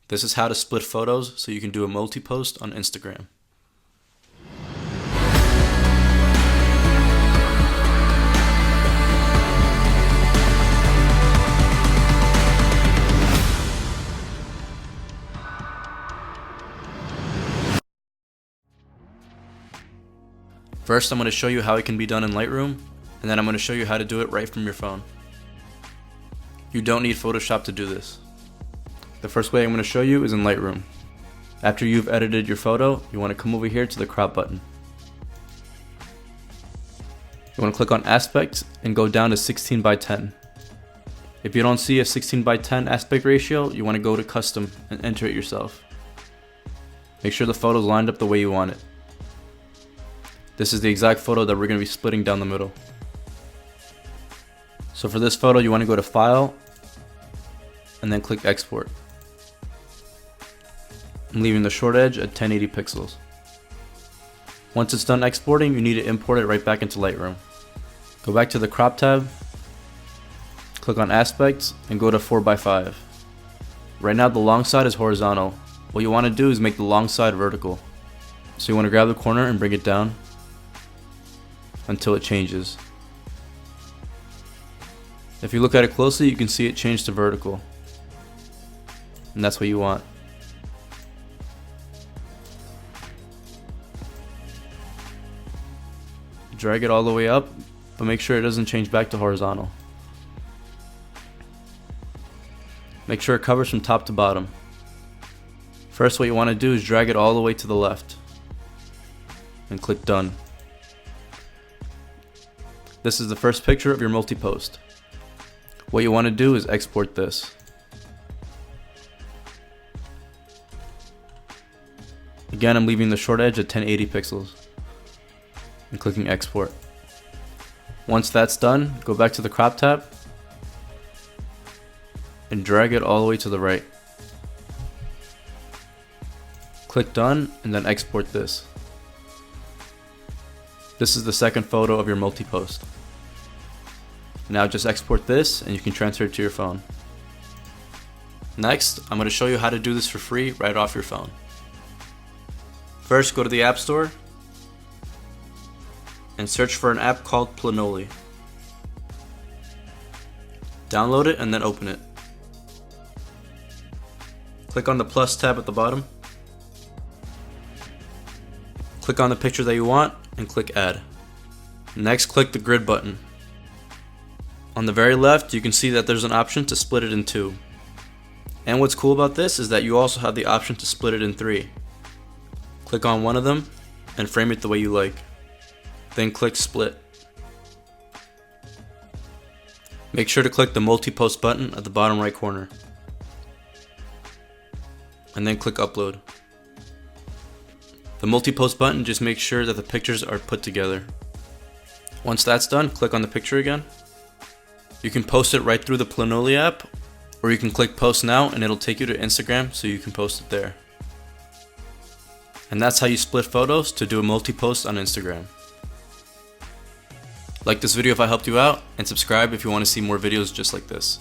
This is how to split photos so you can do a multi-post on Instagram. First, I'm going to show you how it can be done in Lightroom, and then I'm going to show you how to do it right from your phone. You don't need Photoshop to do this. The first way I'm going to show you is in Lightroom. After you've edited your photo, you want to come over here to the crop button. You want to click on aspect and go down to 16 by 10. If you don't see a 16 by 10 aspect ratio, you want to go to custom and enter it yourself. Make sure the photo's lined up the way you want it. This is the exact photo that we're going to be splitting down the middle. So for this photo, you want to go to File and then click Export. I'm leaving the short edge at 1080 pixels. Once it's done exporting, you need to import it right back into Lightroom. Go back to the Crop tab, click on Aspect, and go to 4:5. Right now the long side is horizontal. What you want to do is make the long side vertical. So you want to grab the corner and bring it down until it changes. If you look at it closely, you can see it change to vertical. And that's what you want. Drag it all the way up, but make sure it doesn't change back to horizontal. Make sure it covers from top to bottom. First, what you want to do is drag it all the way to the left and click Done. This is the first picture of your multi-post. What you want to do is export this. Again, I'm leaving the short edge at 1080 pixels and clicking Export. Once that's done, go back to the Crop tab and drag it all the way to the right. Click Done and then export this. This is the second photo of your multi-post. Now just export this and you can transfer it to your phone. Next, I'm going to show you how to do this for free right off your phone. First, go to the App Store and search for an app called Planoly. Download it and then open it. Click on the plus tab at the bottom. Click on the picture that you want and click Add. Next, click the grid button. On the very left, you can see that there's an option to split it in two. And what's cool about this is that you also have the option to split it in three. Click on one of them and frame it the way you like. Then click Split. Make sure to click the multi-post button at the bottom right corner. And then click Upload. The multi-post button just makes sure that the pictures are put together. Once that's done, click on the picture again. You can post it right through the Planoly app, or you can click Post Now and it'll take you to Instagram so you can post it there. And that's how you split photos to do a multi-post on Instagram. Like this video if I helped you out, and subscribe if you want to see more videos just like this.